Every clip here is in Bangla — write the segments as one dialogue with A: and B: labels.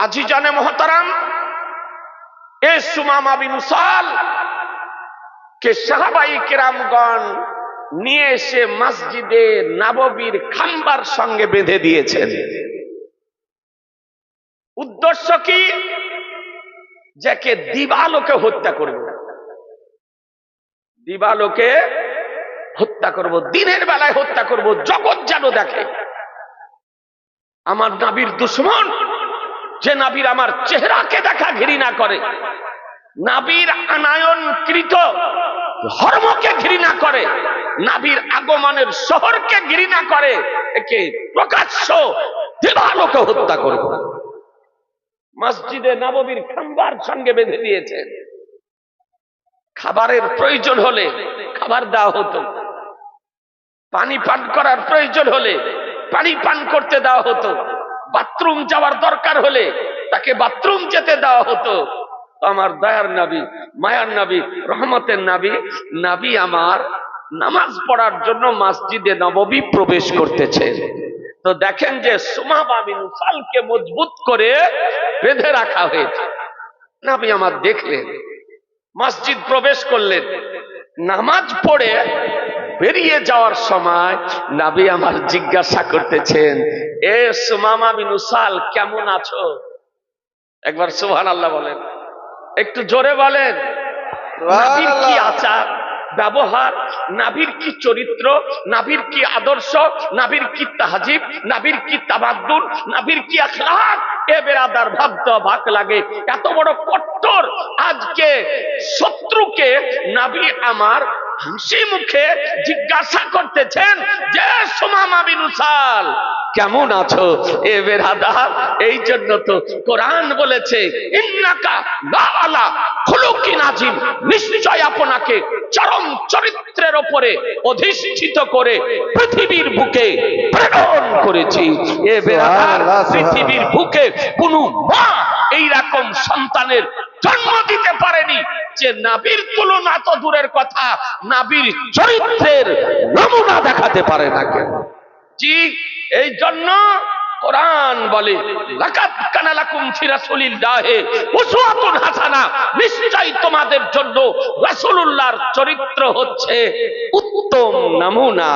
A: আজিজানে মোহতারাম, এ সুমামা বিন উসাল কে সাহাবাই কেরামগণ নিয়ে এসে মসজিদে নববীর খাম্বার সঙ্গে বেঁধে দিয়েছেন। উদ্দেশ্য কি? যাকে দিবালোকে হত্যা করব, দিবালোকে হত্যা করব, দিনের বেলায় হত্যা করব, জগৎ যেন দেখে আমার নবীর দুশমন, যে নবীর আমার চেহারাকে দেখা ঘৃণা করে, নবীর আনায়নকৃত ধর্মকে ঘৃণা করে, নবীর আগমনের শহরকে ঘৃণা করে, একে প্রকাশ্য দিবালোকে হত্যা করব। মসজিদে নববীর খাম্বার সঙ্গে বেঁধে দিয়েছেন। খাবারের প্রয়োজন হলে খাবার দেওয়া হতো, পানি পান করার প্রয়োজন হলে পানি পান করতে দেওয়া হতো, বাথরুম যাওয়ার দরকার হলে তাকে বাথরুম যেতে দেওয়া হতো। আমার দয়ার নবী, মায়ার নবী, রহমতের নবী, নবী আমার নামাজ পড়ার জন্য মসজিদে নববী প্রবেশ করতেছে। তো দেখেন যে সুমামা বিন উসালকে মজবুত করে বেঁধে রাখা হয়েছে। নবী আমার দেখলেন, মসজিদ প্রবেশ করলেন, নামাজ পড়ে বেরিয়ে যাওয়ার সময় নবী আমার জিজ্ঞাসা করতেছেন, এ সুমামা বিন উসাল কেমন আছো? একবার সুবহানাল্লাহ বলেন, একটু জোরে বলেন। নবীর কি আচার ব্যবহার, নবীর কি চরিত্র, নবীর কি আদর্শ, নবীর কি তাহজিব, নবীর কি তাবাদ্দুল, নবীর কি আখলাক, এ বেরাদার ভাবতে অবাক লাগে। এত বড় কট্টর আজকে শত্রুকে নবী আমার হাসি মুখে জিজ্ঞাসা করতেছেন যে সুমামা বিন উসাল কেমন আছো? এ বেরাদার, এই জন্য তো কোরআন বলেছে, ইন্নাকা লাআলা খুলুকিন আযীম, নিশ্চয় আপনাকে চরম চরিত্রের উপরে অধিষ্ঠিত করে পৃথিবীর বুকে প্রেরণ করেছি। এ বেরাদার, পৃথিবীর বুকে কোনো মা এইরকম সন্তানের জন্ম দিতে পারেনি যে নবীর তুলনা তো দূরের কথা, নবীর চরিত্রের নমুনা দেখাতে পারে না কেন। জি, এই জন্য কোরআন বলে, লাকাদ কানা লাকুম ফি রাসূলিল্লাহি উসওয়াতুন হাসানা, নিশ্চয়ই তোমাদের জন্য রাসূলুল্লাহর চরিত্র হচ্ছে উত্তম নমুনা।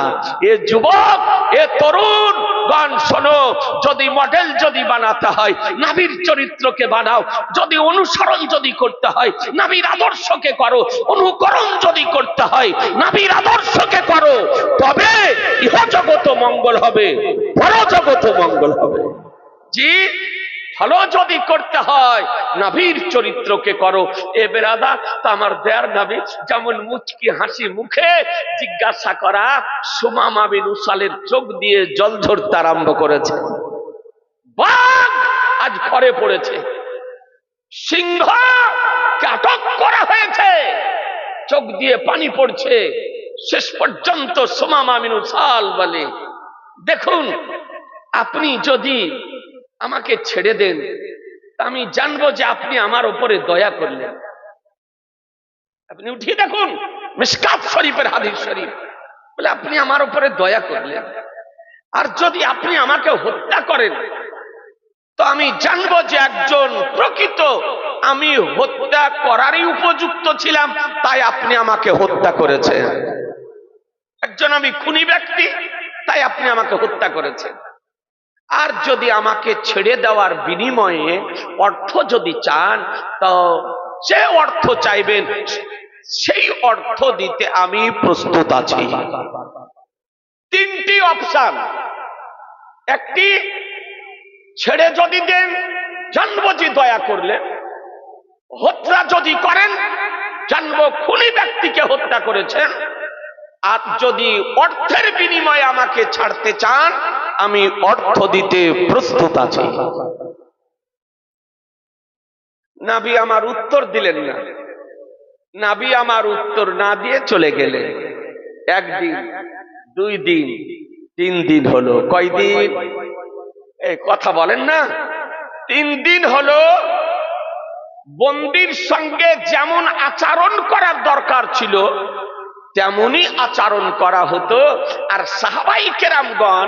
A: এ যুবক, এ তরুণ গণ শোনো, যদি মডেল যদি বানাতে হয় নবীর চরিত্রকে বানাও, যদি অনুসরণ যদি করতে হয় নবীর আদর্শকে করো, অনুকরণ যদি করতে হয় নবীর আদর্শকে করো, তবে ইহ জগত মঙ্গল হবে, পর জগত মঙ্গল হবে। জি, ভালো যদি করতে হয় নবীর চরিত্রকে করো। এ বেরাদা, তা আমার দেয়ার নবী যেমন মুচকি হাসি মুখে জিজ্ঞাসা করা, সুমামা বিন উসালের চোখ দিয়ে জল ঝরতে আরম্ভ করেছে। বাঘ আজ ঘরে পড়েছে, সিংহকে আটক করা হয়েছে, চোখ দিয়ে পানি পড়ছে। শেষ পর্যন্ত সুমামা বিন উসাল বলে, দেখুন, আপনি যদি আমাকে ছেড়ে দেন আমি জানবো যে আপনি আমার উপরে দয়া করলেন। আপনি উঠিয়ে দেখুন, মিশকাত শরীফের হাদিস শরীফ, বলে আপনি আমার উপরে দয়া করলেন। আর যদি আপনি আমাকে হত্যা করেন তো আমি জানবো যে একজন প্রকৃত আমি হত্যা করারই উপযুক্ত ছিলাম, তাই আপনি আমাকে হত্যা করেছেন। একজন আমি খুনি ব্যক্তি, তাই আপনি আমাকে হত্যা করেছেন। আর যদি আমাকে ছেড়ে দেওয়ার বিনিময়ে অর্থ যদি চান, তো যে অর্থ চাইবেন সেই অর্থ দিতে আমি প্রস্তুত আছি। তিনটি অপশন, একটি ছেড়ে যদি দেন জানবো যে দয়া করলে, হত্যা যদি করেন জানবো খুনি ব্যক্তিকে হত্যা করেছেন, আর যদি অর্থের বিনিময়ে আমাকে ছাড়তে চান আমি অর্থ দিতে প্রস্তুত আছি। নবী আমার উত্তর দিলেন না। নবী আমার উত্তর না দিয়ে চলে গেলেন। একদিন, 2 দিন, 3 দিন হলো। কয়দিন? এই কথা বলেন না। 3 দিন হলো। বন্দীর সঙ্গে যেমন আচরণ করার দরকার ছিল তেমনই আচরণ করা হতো। আর সাহাবাই কেরামগণ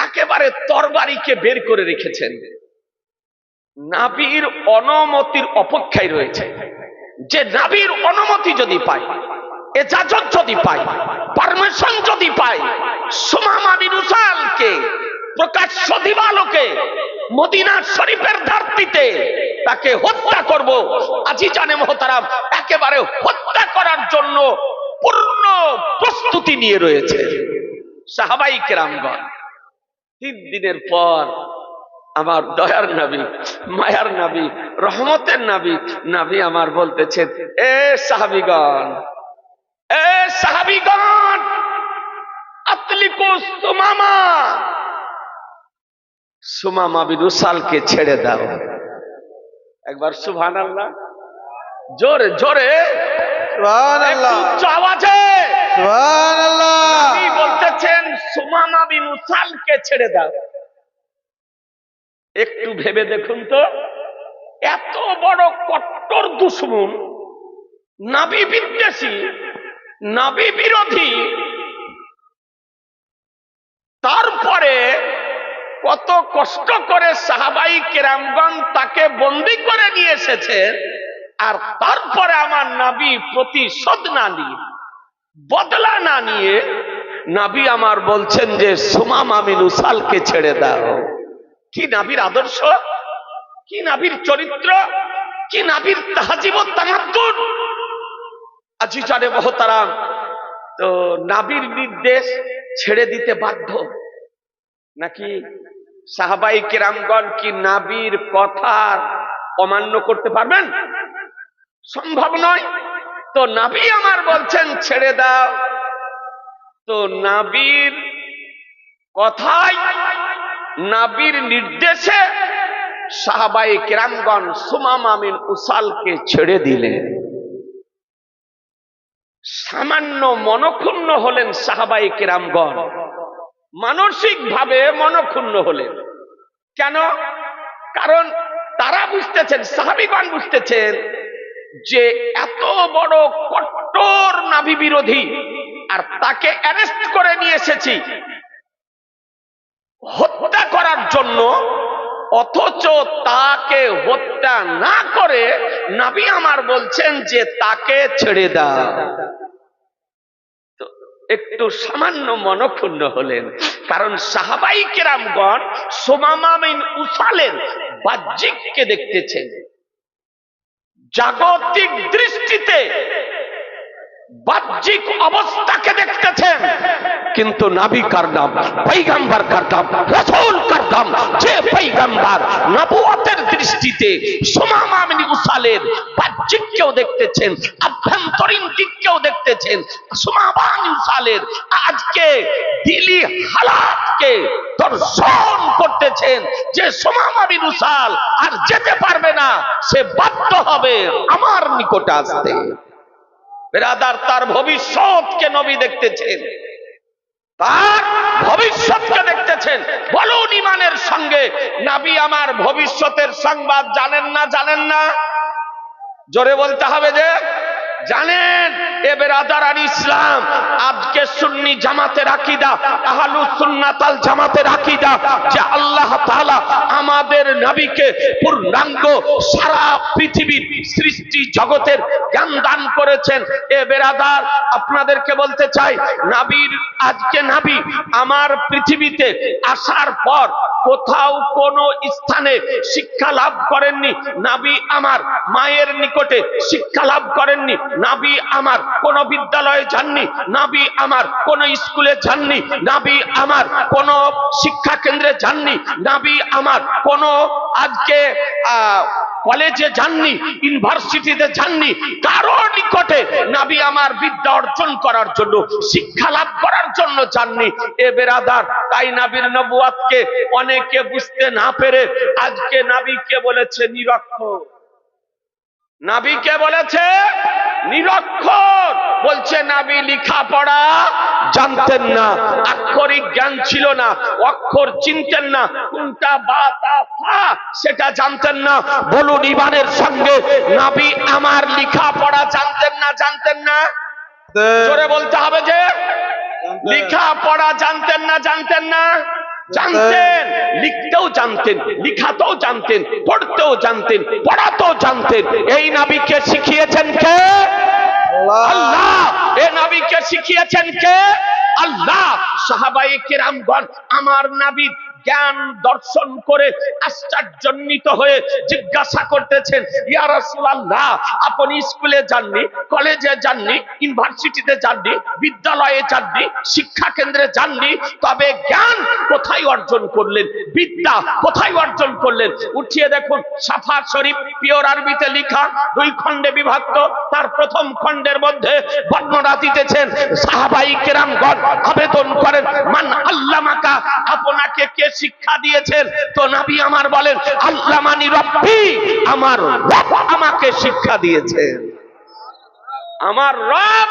A: একেবারে তরবারিকে বের করে রেখেছেন। নাবির অনুমতির অপেক্ষায় রয়েছে, যে নাবির অনুমতি যদি পাই, এজাজত যদি পাই, পারমিশন যদি পাই, সুমামা বিন উসালকে প্রকাশ্য দিবালোকে মদিনা শরীফের ধরতিতে তাকে হত্যা করব। আজিজানে মোহতারাম একেবারে হত্যা করার জন্য পূর্ণ প্রস্তুতি নিয়ে রয়েছে সাহাবাই কেরামগণ। 3 দিনের পর আমার দয়ার নবী, মায়ার নবী, রহমতের নবী, নবী আমার বলতেছেন, এ সাহাবীগণ, এ সাহাবীগণ, আতলিকু সুমামা, সুমামা বিন উসালকে ছেড়ে দাও। একবার সুবহানাল্লাহ, জোরে জোরে সুবহানাল্লাহ, উচ্চ আওয়াজে সুবহানাল্লাহ। নবী বলতেছেন সুমামা বিন উসালকে ছেড়ে দাও। একটু ভেবে দেখুন তো, এত বড় কট্টর দুশমন, নবী বিদ্বেষী, নবী বিরোধী, তারপরে কত কষ্ট করে সাহাবাই কেরামগণ তাকে বন্দী করে নিয়ে এসেছেন, আর তারপরে আমার নবী প্রতিশোধ না নিয়ে, বদলা না নিয়ে নবী আমার বলছেন যে সুমামা বিন উসালকে ছেড়ে দাও। কি নবীর আদর্শ, কি নবীর চরিত্র, কি নবীর তাহজিব ও তামাদ্দুন। আজিজানে মোহতারাম, তো নবীর নির্দেশ ছেড়ে দিতে বাধ্য নাকি? সাহাবাই কেরামগণ কি নবীর কথা অমান্য করতে পারবেন? সম্ভব নয়। তো নবী আমার বলছেন ছেড়ে দাও। তো নবীর কথাই, নবীর নির্দেশে সাহাবাই কেরামগণ সুমামা বিন উসালকে ছেড়ে দিলেন। সামান্য মনক্ষুণ্ণ হলেন সাহাবাই কেরামগণ, মানসিক ভাবে মনক্ষুণ্ণ হলেন। কেন? কারণ তারা বুঝতেছেন, সাহাবীগণ বুঝতেছেন যে এত বড় কট্টর নবী বিরোধী, আর তাকে অ্যারেস্ট করে নিয়ে এসেছি হত্যা করার জন্য, অথচ তাকে হত্যা না করে নবী আমার বলছেন যে তাকে ছেড়ে দাও। একটু সামান্য মনক্ষুণ্ণ হলেন, কারণ সাহাবাই কেরামগণ সুমামা বিন উসালের বাহ্যিককে দেখতেছেন, জাগতিক দৃষ্টিতে বাহ্যিক অবস্থাকে দেখতেছেন, কিন্তু নবী কার নাম, পয়গম্বর কার নাম, রাসূল কার নাম, যে পয়গম্বর নবুয়তের দৃষ্টিতে সুমামা বিন উসালের বাহ্যিককেও দেখতেছেন, আভ্যন্তরীণ দিককেও দেখতেছেন। সুমামা বিন উসালের আজকে দিলি হালাতকে দর্শন করতেছেন, যে সুমামা বিন উসাল আর যেতে পারবে না, সে বাধ্য হবে আমার নিকটে আসতে। বেরাদার, তার ভবিষ্যৎকে নবী দেখতেছেন, তার ভবিষ্যৎকে দেখতেছেন। বলুন ইমানের সঙ্গে নবী আমার ভবিষ্যতের সংবাদ জানেন না? জানেন না? জোরে বলতে হবে যে জানেন। এ বেরাদার আর ইসলাম, আজকে সুন্নি জামাতের আকীদা, আহলুস সুন্নাত ওয়াল জামাতের আকীদা যে আল্লাহ তাআলা আমাদের নবীকে পূর্ণাঙ্গ সারা পৃথিবীর সৃষ্টি জগতের জ্ঞান দান করেছেন। এ বেরাদার, আপনাদেরকে বলতে চাই, নবীর, আজকে নবী আমার পৃথিবীতে আসার পর কোথাও কোনো স্থানে শিক্ষা লাভ করেননি। নবী আমার মায়ের নিকটে শিক্ষা লাভ করেননি। নবী আমার কোন বিদ্যালয়ে যাননি। নবী আমার কোন স্কুলে যাননি। নবী আমার কোন শিক্ষা কেন্দ্রে যাননি। নবী আমার কোন আজকে কলেজে যাননি, ইউনিভার্সিটিতে যাননি। কারো নিকটে নবী আমার বিদ্যা অর্জন করার জন্য, শিক্ষা লাভ করার জন্য যাননি। এ বেরাদার, তাই নবীর নবুয়তকে অনেকে বুঝতে না পেরে আজকে নবীকে বলেছে নিরক্ষর। নবীকে বলেছে নিরক্ষর, বলছে নবী লেখাপড়া জানতেন না, আক্ষরিক জ্ঞান ছিল না, অক্ষর চিনতেন না, কোনটা বা তা ফা সেটা জানতেন না। বলুন ইমানের সঙ্গে, নবী আমার লেখাপড়া জানতেন না? জানতেন না? জোরে বলতে হবে যে লেখাপড়া জানতেন না? জানতেন না? জানতেন, লিখতেও জানতেন, লিখাতেও জানতেন, পড়তেও জানতেন, পড়াতেও জানতেন। এই নবীকে শিখিয়েছেন কে? আল্লাহ। এই নবীকে শিখিয়েছেন কে? আল্লাহ। সাহাবায়ে কেরামগণ আমার নবীর জ্ঞান দর্শন করে আশ্চর্যান্বিত হয়ে জিজ্ঞাসা করতেছেন, ইয়া রাসূলুল্লাহ, আপনি স্কুলে যাননি, কলেজে যাননি, ইউনিভার্সিটিতে যাননি, বিদ্যালয়ে যাননি, শিক্ষা কেন্দ্রে যাননি, তবে জ্ঞান কোথায় অর্জন করলেন, বিদ্যা কোথায় অর্জন করলেন? উঠিয়ে দেখুন সাফা শরীফ পিওর আরবিতে লেখা, 2 খণ্ডে বিভক্ত। তার প্রথম খণ্ডের মধ্যে বর্ণনা দিতেছেন সাহাবায়ে কেরামগণ আবেদন করেন, মান আল্লামাকা, আপনাকে কে শিক্ষা দিয়েছেন? তো নবী আমার বলেন, আল্লামানি রব্বি, আমার রব আমাকে শিক্ষা দিয়েছেন, আমার রব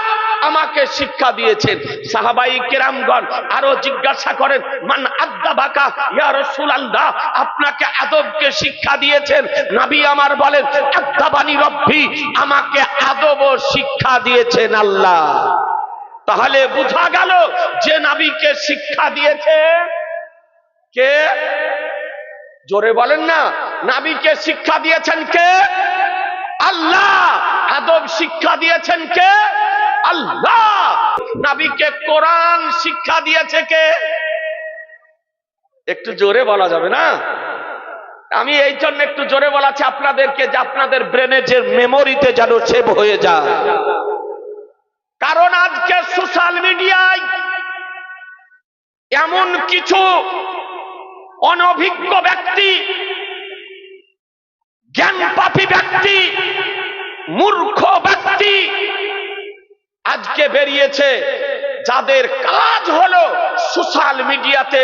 A: আমাকে শিক্ষা দিয়েছেন। সাহাবায়ে কেরামগণ আরো জিজ্ঞাসা করেন, মান আদাবাকা, ইয়া রাসূলুল্লাহ, আপনাকে আদবকে শিক্ষা দিয়েছেন? নবী আমার বলেন, আদাবানি রব্বি, আমাকে আদব শিক্ষা দিয়েছেন আল্লাহ। তাহলে বোঝা গেল যে নবীকে শিক্ষা দিয়েছে কে? জোরে বলেন না, নবীকে শিক্ষা দিয়েছেন কে? আল্লাহ। আদব শিক্ষা দিয়েছেন কে? আল্লাহ। নবীকে কোরআন শিক্ষা দিয়েছে কে? একটু জোরে বলা যাবে না? আমি এই জন্য একটু জোরে বলাচ্ছি আপনাদেরকে, যে আপনাদের ব্রেনে যে মেমোরিতে যেন সেভ হয়ে যায়। কারণ আজকে সোশ্যাল মিডিয়ায় এমন কিছু অনভিজ্ঞ ব্যক্তি, জ্ঞানপাপী ব্যক্তি, মূর্খ ব্যক্তি আজকে বেরিয়েছে, যাদের কাজ হলো সোশ্যাল মিডিয়াতে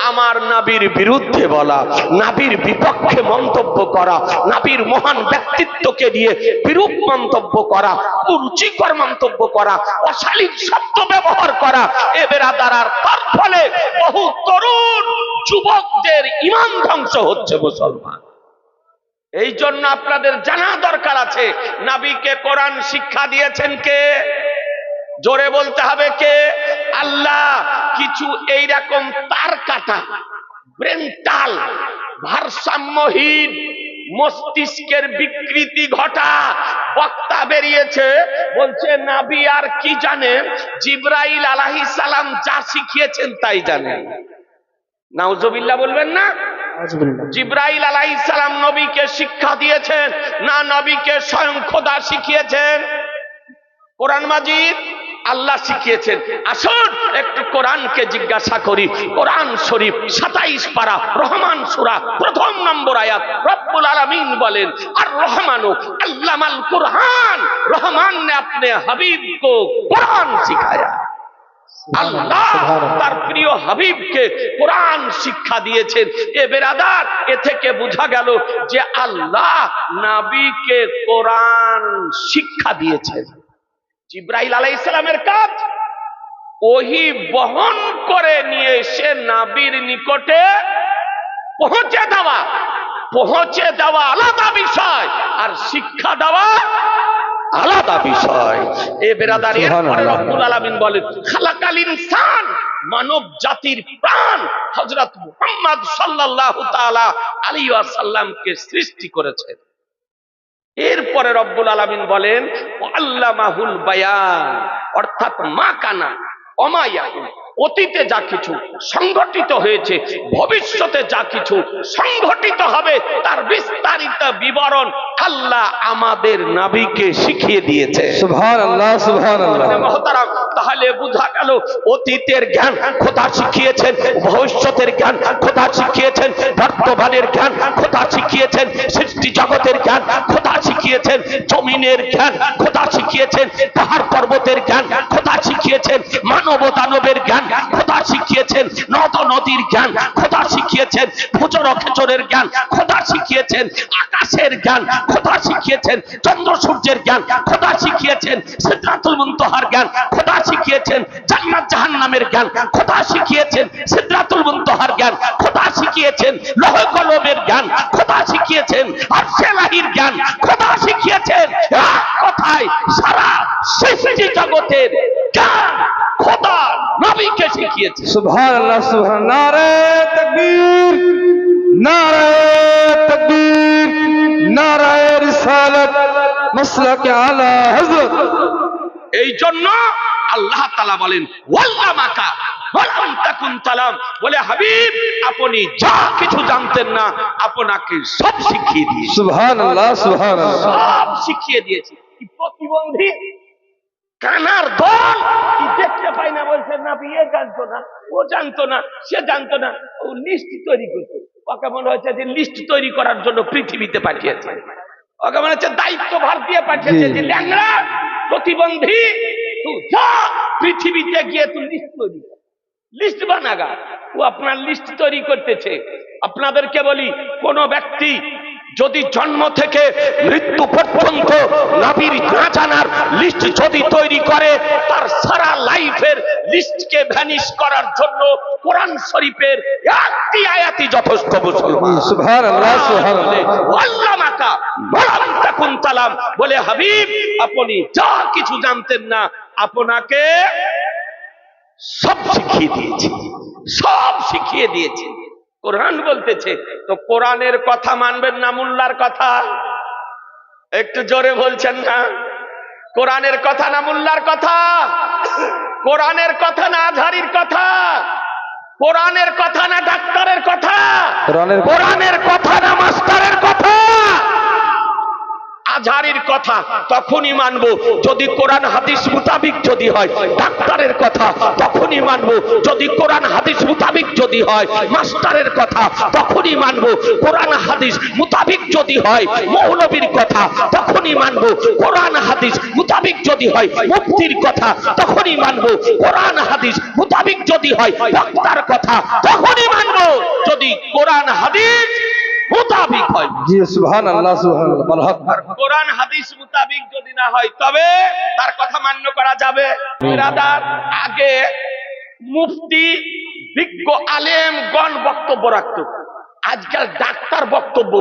A: আমার নবীর বিরুদ্ধে বলা, নবীর বিপক্ষে মন্তব্য করা, নবীর মহান ব্যক্তিত্বকে নিয়ে বিরূপ মন্তব্য করা, কুরুচিকর মন্তব্য করা, অশালীন শব্দ ব্যবহার করা। এ বেরাদার তার ফলে বহু তরুণ যুবকদের ঈমান ধ্বংস হচ্ছে মুসলমান। এই জন্য আপনাদের জানা দরকার আছে, নবীকে কোরআন শিক্ষা দিয়েছেন কে? জোরে বলতে হবে কে? আল্লাহ। কিছু এইরকম তার কাটা, ব্রেনটাল, ভারসাম্যহীন, মস্তিষ্কের বিকৃতি ঘটা বক্তা বেরিয়েছে, বলছে নবী আর কি জানেন, জিবরাইল আলাইহিস সালাম যা শিখিয়েছেন তাই জানেন। নাউজুবিল্লাহ বলবেন না? জিবরাইল আলাইহিস সালাম নবীকে শিক্ষা দিয়েছেন না নবীকে স্বয়ং খোদা শিখিয়েছেন? কোরআন মাজিদ আল্লাহ শিখিয়েছেন। আসুন একটু কোরআনকে জিজ্ঞাসা করি। কোরআন শরীফ 27 পারা, রহমান সূরা, 1 নম্বর আয়াত, রব্বুল আলামিন বলেন, আর রহমানু আল্লামাল কুরআন, রহমান ने अपने हबीब को कुरान सिखाया। আল্লাহ তার প্রিয় হাবিবকে কোরআন শিক্ষা দিয়েছেন। এ বেরাদার, এ থেকে বোঝা গেল যে আল্লাহ নবীকে কোরআন শিক্ষা দিয়েছেন। জিবরাইল আলাইহিস সালামের কাজ ওহী বহন করে নিয়ে এসে নবীর নিকটে পৌঁছে দেওয়া আলাদা বিষয়, আর শিক্ষা দেওয়া আলাদা বিষয়। এ বেরাদার, এরপরে রব্বুল আলামিন বলেন, খালাকাল ইনসান, মানব জাতির প্রাণ হযরত মুহাম্মদ সাল্লাল্লাহু তাআলা আলাইহি ওয়াসাল্লামকে সৃষ্টি করেছেন। এরপরে রব্বুল আলামিন বলেন, আল্লামাহুল বায়ান, অর্থাৎ মা কানা ওমা ইয়াকুন, অতীতে যা কিছু সংঘটিত হয়েছে, ভবিষ্যতে যা কিছু সংঘটিত হবে, তার বিস্তারিত বিবরণ আল্লাহ আমাদের নবীকে শিখিয়ে দিয়েছে। সুবহানাল্লাহ, সুবহানাল্লাহ। মুহতারাম, তাহলে বোঝা গেল অতীতের জ্ঞান খোদা শিখিয়েছেন, ভবিষ্যতের জ্ঞান খোদা শিখিয়েছেন, বর্তমানের জ্ঞান খোদা শিখিয়েছেন, সৃষ্টি জগতের জ্ঞান খোদা শিখিয়েছেন, জমিনের জ্ঞান খোদা শিখিয়েছেন, পাহাড় পর্বতের জ্ঞান খোদা শিখিয়েছেন, মানব দানবের জ্ঞান খোদা শিখিয়েছেন, নদ নদীর জ্ঞান খোদা শিখিয়েছেন, ভূচর খেচরের জ্ঞান খোদা শিখিয়েছেন, আকাশের জ্ঞান খোদা শিখিয়েছেন, চন্দ্র সূর্যের জ্ঞান খোদা শিখিয়েছেন, সিদরাতুল মুনতাহার জ্ঞান খোদা শিখিয়েছেন, জান্নাত জাহান্নামের জ্ঞান খোদা শিখিয়েছেন, সিদরাতুল মুনতাহার জ্ঞান খোদা শিখিয়েছেন, লৌহ কলমের জ্ঞান খোদা শিখিয়েছেন, আরশে লাহির জ্ঞান খোদা শিখিয়েছেন। এক কথায় সারা সৃষ্টি জগতের জ্ঞান খোদা নবীকে শিখিয়েছে। সুবহানাল্লাহ, সুবহানাল্লাহ। নারে তাকবীর।
B: তাকবীর, নারায়ে তাকবীর, নারায়ে রিসালাত, মাসলাকে আলা হযরত।
A: এই জন্য আল্লাহ তাআলা বলেন ওয়াল্লামাকা ওয়ালাম তাকুন তালাম, বলে হাবিব আপনি যা কিছু জানতেন না আপনাকে সব শিখিয়ে দিয়েছি,
B: সুবহানাল্লাহ, সুবহানাল্লাহ।
A: সব শিখিয়ে দিয়েছি। কি প্রতিবন্ধী কানার দল কি দেখতে পাই না, বলছে না বিয়ে জানতো না, ও জানতো না, সে জানতো না, ও লিস্ট তৈরি করতো। ওকে মনে হচ্ছে যে লিস্ট তৈরি করার জন্য পৃথিবীতে পাঠিয়েছে, ওকে মনে হচ্ছে দায়িত্ব ভার দিয়ে পাঠিয়েছে যে ল্যাংড়া প্রতিবন্ধী তুই যা পৃথিবীতে গিয়ে তুই লিস্ট তৈরি কর, লিস্ট বানাগা। ও আপনার লিস্ট তৈরি করতেছে। আপনাদেরকে বলি, কোন ব্যক্তি যদি জন্ম থেকে মৃত্যু পর্যন্ত নবীর না জানার লিস্ট যদি তৈরি করে, তার সারা লাইফের লিস্টকে ভ্যানিশ করার জন্য কোরআন শরীফের একটি আয়াতই যথেষ্ট। মুসলমান
B: সুবহানাল্লাহ, সুবহানাল্লাহ।
A: আল্লামাকা ওয়ালাম তাকুন তালাম, বলে হাবিব আপনি যা কিছু জানতেন না আপনাকে সব শিখিয়ে দিয়েছি, সব শিখিয়ে দিয়েছি। কোরআন বলতেছে, তো কোরআনের কথা মানবেন না মোল্লার কথা? একটু জোরে বলছেন না? কোরআনের কথা না মোল্লার কথা? কোরআনের কথা না আজহারির কথা? কোরআনের কথা না ডাক্তারের কথা? কোরআনের কথা না মাস্টারের কথা? আজহারির কথা তখনই মানবো যদি কোরআন হাদিস মুতাবিক যদি হয়, ডাক্তারের কথা তখনই মানবো যদি কোরআন হাদিস মুতাবিক যদি হয়, মাস্টারের কথা তখনই মানবো কোরআন হাদিস মুতাবিক যদি হয়, মৌলবীর কথা তখনই মানবো কোরআন হাদিস মুতাবিক যদি হয়, মুফতির কথা তখনই মানবো কোরআন হাদিস মুতাবিক যদি হয়, ডাক্তার কথা তখনই মানবো যদি কোরআন হাদিস মুতাবিক হয়।
B: জি সুবহানাল্লাহ, সুবহানাল্লাহ, বল হক।
A: কোরআন হাদিস মুতাবিক যদি না হয় তবে তার কথা মান্য করা যাবে। বিরাদার, আগে মুফতি বিজ্ঞ আলেমগণ বক্তব্য রাখত, আজকাল ডাক্তার বক্তব্য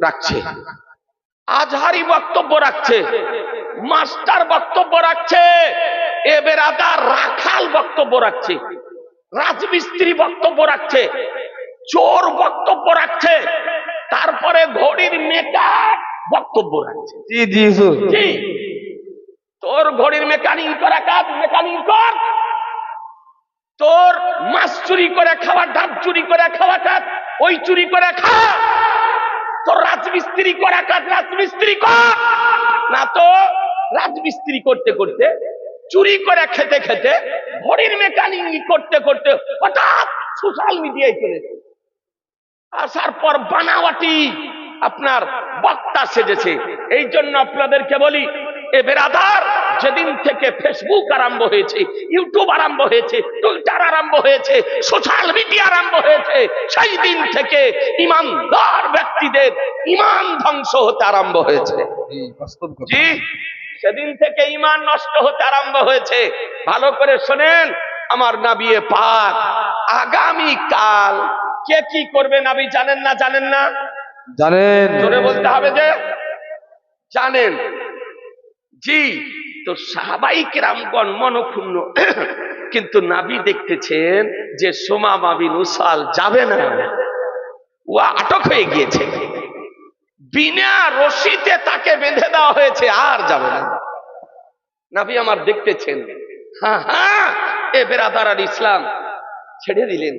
A: রাখছে, আজহারি বক্তব্য রাখছে, মাস্টার বক্তব্য রাখছে, এ বেরাদার রাখাল বক্তব্য রাখছে, রাজমিস্ত্রি বক্তব্য রাখছে, চোর বক্তব্য রাখছে, তারপরে ঘড়ির মেকার বক্তব্য রাখছে।
B: জি জি
A: জি, তোর ঘড়ির মেকানিক করা কাজ মেকানিক কর, তোর মাছ চুরি করে খাওয়া, ডাব চুরি করে খাওয়া কাজ ওই চুরি করে খা, তোর রাজমিস্ত্রি করা কাজ রাজমিস্ত্রি কর। না তো রাজমিস্ত্রি করতে করতে, চুরি করে খেতে খেতে, ঘড়ির মেকানিক করতে করতে হঠাৎ সোশ্যাল মিডিয়ায় চলেছে, আসার পর বানাওয়াটি আপনার বক্তা সেজেছে। এই জন্য আপনাদেরকে বলি, এ বেরাদার, যেদিন থেকে ফেসবুক আরম্ভ হয়েছে, ইউটিউব আরম্ভ হয়েছে, টুইটার আরম্ভ হয়েছে, সোশ্যাল মিডিয়া আরম্ভ হয়েছে, সেই দিন থেকে ইমানদার ব্যক্তিদের ইমান ধ্বংস হতে আরম্ভ হয়েছে। জি, সেদিন থেকে ইমান নষ্ট হতে আরম্ভ হয়েছে। ভালো করে শোনেন, আমার নবী পাক আগামী কাল কে কি করবে নবী জানেন না? জানেন না?
B: জানেন।
A: জোরে বলতে হবে যে জানেন। জি, তো সাহাবাই কেরামগণ মনক্ষুণ্ণ, কিন্তু নবী দেখতেছেন যে সুমামা বিন উসাল যাবে না, ও আটক হয়ে গিয়েছে, বিনা রশিতে তাকে বেঁধে দেওয়া হয়েছে, আর যাবে না। নবী আমার দেখতেছেন, হ্যাঁ হ্যাঁ, এ বেরাদার আর ইসলাম ছেড়ে দিলেন।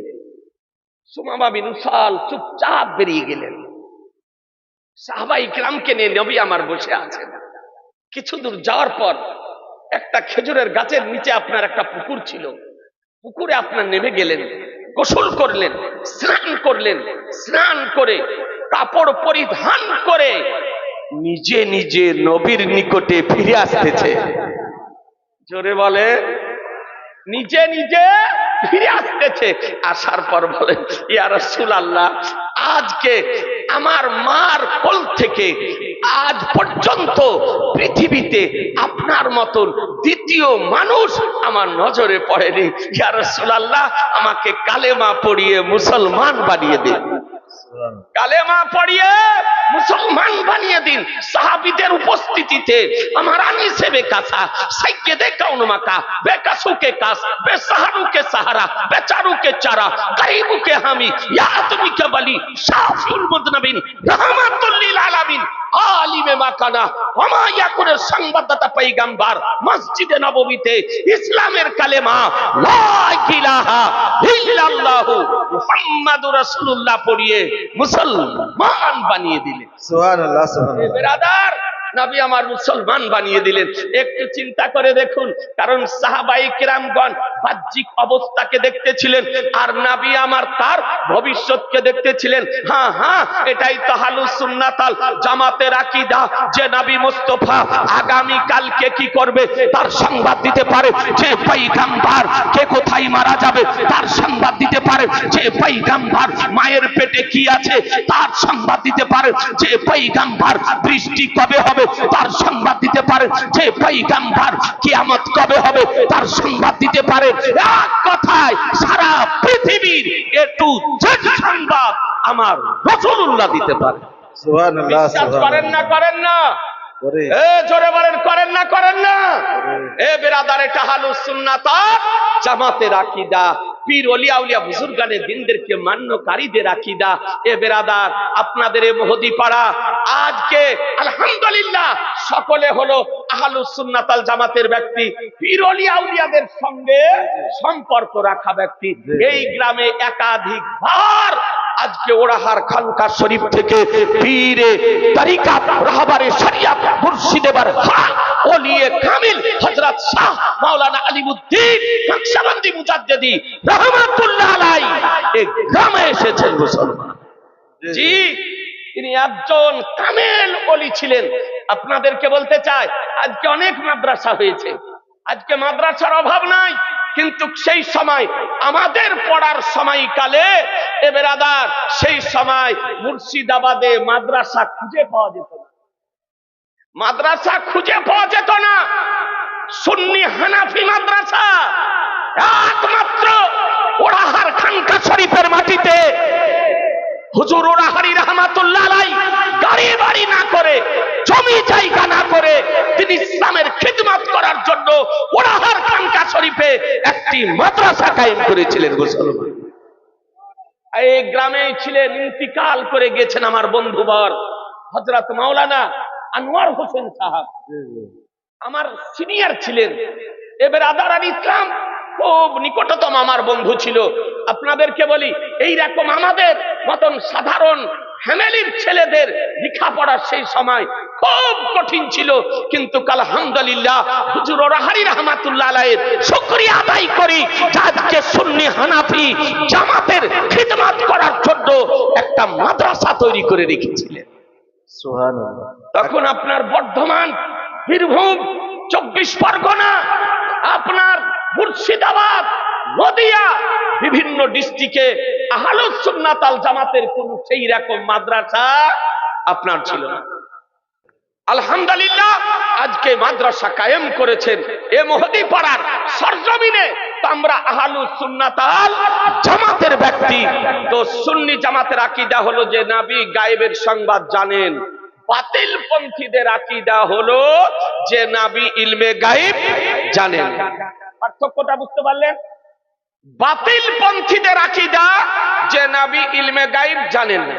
A: সুমামা বিন উসাল চুপচাপ বেরিয়ে গেলেন। সাহাবাই কেরামকে নিয়ে নবী আমার বসে আছেন। কিছু দূর যাওয়ার পর একটা খেজুরের গাছের নিচে আপনার একটা পুকুর ছিল, পুকুরে আপনার নেমে গেলেন, গোসল করলেন, স্নান করলেন, স্নান করে কাপড় পরিধান করে নিজে নিজে নবীর নিকটে ফিরে আসতেছে। জোরে বলে, নিজে নিজে ফিরে আসতেছে। আসার পর বলে, ইয়া রাসূলুল্লাহ, আজকে আমার মার কোল থেকে আজ পর্যন্ত পৃথিবীতে আপনার মতন দ্বিতীয় মানুষ আমার নজরে পড়েনি। ইয়া রাসূলুল্লাহ, আমাকে কালেমা পড়িয়ে মুসলমান বানিয়ে দিন। কালেমা পড়িয়ে মুসলমান বানিয়ে দিন। সাহাবীদের উপস্থিতিতে আমার আনিসে বেকাসা সাইয়্যিদে কাউন মাকা বেকাসুকে কাস বেসাহারুকে সাহারা বেচারুকে চারা গায়বুকে হামি ইয়া আদমিকে বলি শাফিউল মুদনবিন রাহমাতুল লিল আলামিন আলিমে মাকানা ওমা ইয়াকুনের সংবাদদাতা পয়গম্বর মসজিদে নববীতে ইসলামের কালেমা লা ইলাহা ইল্লাল্লাহু মুহাম্মাদুর রাসূলুল্লাহ পড়িয়ে মুসলমান বানিয়ে দিলেন।
B: সুবহানাল্লাহ সুবহানাল্লাহ।
A: বেরাদার, নবী আমার মুসলমান বানিয়ে দিলেন। একটু চিন্তা করে দেখুন, কারণ সাহাবায়ে কেরামগণ বাহ্যিক অবস্থাকে দেখতেছিলেন আর নবী আমার তার ভবিষ্যৎকে দেখতেছিলেন। হ্যাঁ হ্যাঁ, এটাই তো আহলুস সুন্নাত ওয়াল জামাতের আকীদা যে নবী মুস্তাফা আগামী কালকে কি করবে তার সংবাদ দিতে পারে, যে পয়গম্বর কে কোথায় মারা যাবে তার সংবাদ দিতে পারে, যে পয়গম্বর মায়ের পেটে কি আছে তার সংবাদ দিতে পারে, যে পয়গম্বর বৃষ্টি কবে হবে তার সংবাদ দিতে পারে, যে পয়গম্বর কিয়ামত কবে হবে তার সংবাদ দিতে পারে। এক কথায় সারা পৃথিবীর এ টু জেড সংবাদ আমার রাসূলুল্লাহ দিতে পারে।
B: সুবহানাল্লাহ
A: বিশ্বাস করেন না করেন না?
B: করে
A: এ জোরে বলেন, করেন না করেন না? এ বেরাদার, এটা আহলুস সুন্নাত ওয়াল জামাতের আকীদা, পীর ওলিয়া উলিয়া বুজুর্গানে দিনদেরকে মান্যকারীদের আকীদা। এ বেরাদার, আপনাদের এই মহদি পাড়া আজকে আলহামদুলিল্লাহ সকলে হলো আহলুস সুন্নাত ওয়াল জামাতের ব্যক্তি, পীর ওলিয়া উলিয়াদের সঙ্গে সম্পর্ক রাখা ব্যক্তি। এই গ্রামে একাধিকবার আজকে ওরাহার খানকা শরীফ থেকে পীরে তরিকাত রাহবারে শরিয়ত মুর্শিদেবার হক ওলিয়ে কামিল হযরত শাহ মাওলানা আলিমউদ্দিন নকশবন্দি মুজাদ্দিদি রাহমাতুল্লাহ আলাইহি এই গ্রামে এসেছেন মুসলমান। জি, তিনি একজন কামেল ওলি ছিলেন। আপনাদেরকে বলতে চাই, আজকে অনেক মাদ্রাসা হয়েছে, আজকে মাদ্রাসার অভাব নাই, কিন্তু সেই সময় আমাদের পড়ার সময়কালে এ বেরাদার, সেই সময় মুর্শিদাবাদে মাদ্রাসা খুঁজে পাওয়া যেত না, মাদ্রাসা খুঁজে পাওয়া যেত না। সুন্নি হানাফি মাদ্রাসা একমাত্র ওরাহার খানকা শরীফের মাটিতে হুজুর ওরাহারি রহমাতুল্লাহ আলাইহি গাড়ি বাড়ি না করে, জমি জায়গা না করে তিনি ইসলামের খিদমত করার জন্য ওরাহার খানকা শরীফে একটি মাদ্রাসা কায়েম করেছিলেন মুসলমান। এই গ্রামে ছিলেন, ইন্তিকাল করে গেছেন আমার বন্ধুবর হযরত মাওলানা আনোয়ার হোসেন সাহেব, আমার সিনিয়র ছিলেন। এবার আদারান ইসলাম খুব নিকটতম আমার বন্ধু ছিল। আপনাদেরকে বলি, এই রকম আমাদের মতন সাধারণ ফ্যামিলির ছেলেদের লেখাপড়া সেই সময় খুব কঠিন ছিল, কিন্তু আলহামদুলিল্লাহ হুজুর ওরাহারি রহমাতুল্লাহ আলাইহির শুকরিয়া আদায় করি, আজকে সুন্নি হানাফি জামাতের খিদমত করার জন্য একটা মাদ্রাসা তৈরি করে রেখেছিলেন।
B: সুবহানাল্লাহ।
A: তখন আপনার বর্ধমান, বীরভূম, 24 পরগনা, আপনার মুর্শিদাবাদ, নদিয়া, বিভিন্ন ডিস্ট্রিক্টে আহলুস সুন্নাত ওয়াল জামাতের কোন সেই রকম মাদ্রাসা আপনার ছিল না। আলহামদুলিল্লাহ আজকে মাদ্রাসা কায়েম করেছেন এ মহদি পাড়ার সরজমিনে। তো আমরা আহলুস সুন্নাত ওয়াল জামাতের ব্যক্তি। তো সুন্নি জামাতের আকীদা হলো যে নবী গায়েবের সংবাদ জানেন, বাতিল পন্থীদের আকীদা হলো যে নবী ইলমে গায়েব জানেন। পার্থক্যটা বুঝতে পারলেন? বাতিল পন্থীদের আকীদা যে নবী ইলমে গায়েব জানেন না।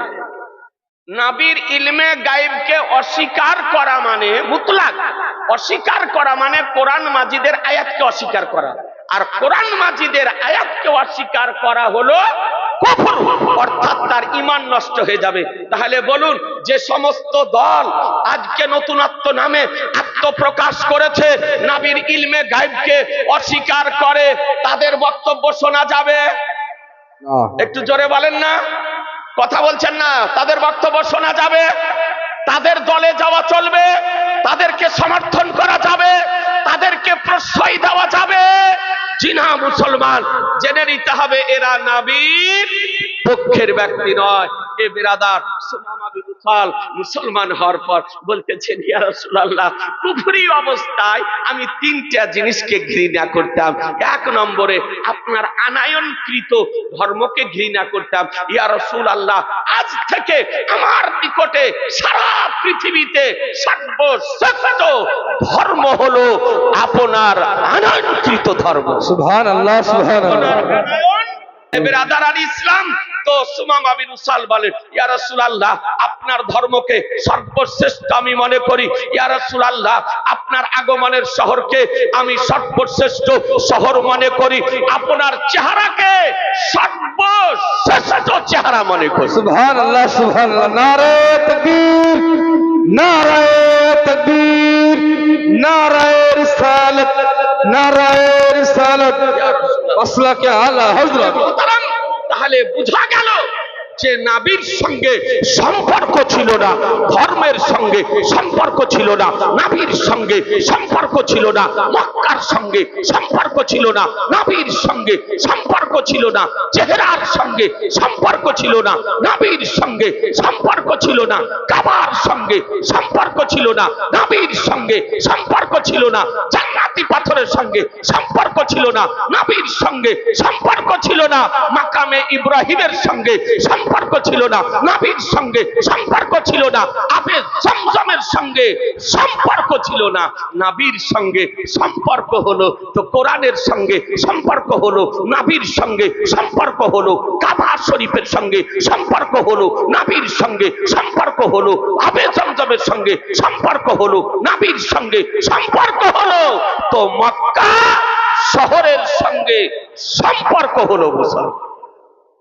A: নবীর ইলমে গায়েবকে অস্বীকার করা মানে মুতলাক অস্বীকার করা, মানে কোরআন মাজিদের আয়াতকে অস্বীকার করা। আর কোরআন মাজিদের আয়াতকে অস্বীকার করা হলো কুফর, অর্থাৎ তার ঈমান নষ্ট হয়ে যাবে। তাহলে বলুন, যে সমস্ত দল আজকে নতুনত্ব নামে আত্মপ্রকাশ করেছে, নবীর ইলমে গায়েবকে অস্বীকার করে, তাদের বক্তব্য শোনা যাবে? একটু জোরে বলেন না, কথা বলছেন না? তাদের বক্তব্য শোনা যাবে? তাদের দলে যাওয়া চলবে? তাদেরকে সমর্থন করা যাবে? তাদেরকে প্রশ্রয় দেওয়া যাবে? জি না মুসলমান, জেনে নিতে হবে এরা নবীর পক্ষের ব্যক্তি নয়। এ বিরাদার সুনামা বিবি নওফল মুসলমান হওয়ার পর বলতেছেন, ইয়া রাসূলুল্লাহ, কুফরি অবস্থায় আমি তিনটা জিনিসকে ঘৃণা করতাম। এক নম্বরে আপনার আনায়নকৃত ধর্মকে ঘৃণা করতাম। ইয়া রাসূলুল্লাহ, আজ থেকে আমার নিকটে সারা পৃথিবীতে সর্বশ্রেষ্ঠ ধর্ম হলো আপনার আনায়নকৃত ধর্ম।
C: সুবহানাল্লাহ, সুবহানাল্লাহ।
A: বেরাদারান ইসলাম। তো সুমামা বিন উসাল বলেন, ইয়া রাসূলুল্লাহ, আপনার ধর্মকে সর্বশ্রেষ্ঠ আমি মনে করি। ইয়া রাসূলুল্লাহ, আপনার আগমনের শহরকে আমি সর্বশ্রেষ্ঠ শহর মনে করি। আপনার চেহারাকে সর্বশ্রেষ্ঠ চেহারা মনে করি।
C: সুবহানাল্লাহ, সুবহানাল্লাহ। নারায়ে তাকবীর, নারায়ে তাকবীর, নারায়ে রিসালাত, নারায়ে রিসালাত। মাসলাকে আলা হযরত।
A: তাহলে বোঝা গেল যে নবীর সঙ্গে সম্পর্ক ছিল না, ধর্মের সঙ্গে সম্পর্ক ছিল না, নবীর সঙ্গে সম্পর্ক ছিল না, মক্কার সঙ্গে সম্পর্ক ছিল না, নবীর সঙ্গে সম্পর্ক ছিল না, চেহারার সঙ্গে সম্পর্ক ছিল না, নবীর সঙ্গে সম্পর্ক ছিল না, কাবার সঙ্গে সম্পর্ক ছিল না, নবীর সঙ্গে সম্পর্ক ছিল না, জান্নাতি পাথরের সঙ্গে সম্পর্ক ছিল না, নবীর সঙ্গে সম্পর্ক ছিল না, মাকামে ইব্রাহিমের সঙ্গে সম্পর্ক ছিল না, নবীর সঙ্গে সম্পর্ক ছিল না, আবে জমজমের সঙ্গে সম্পর্ক ছিল না। নবীর সঙ্গে সম্পর্ক হলো তো কোরআনের সঙ্গে সম্পর্ক হলো, নবীর সঙ্গে সম্পর্ক হলো, কাবা শরীফের সঙ্গে সম্পর্ক হলো, নবীর সঙ্গে সম্পর্ক হলো, আবে জমজমের সঙ্গে সম্পর্ক হলো, নবীর সঙ্গে সম্পর্ক হলো, তো মক্কা শহরের সঙ্গে সম্পর্ক হলো। মুসলমান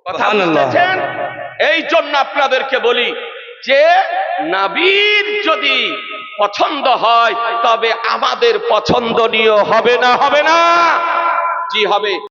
A: কথা বুঝতেছেন? এই জন্য আপনাদেরকে বলি যে নবীর যদি পছন্দ হয় তবে আমাদের পছন্দনীয় হবে না? হবে না? জি হবে।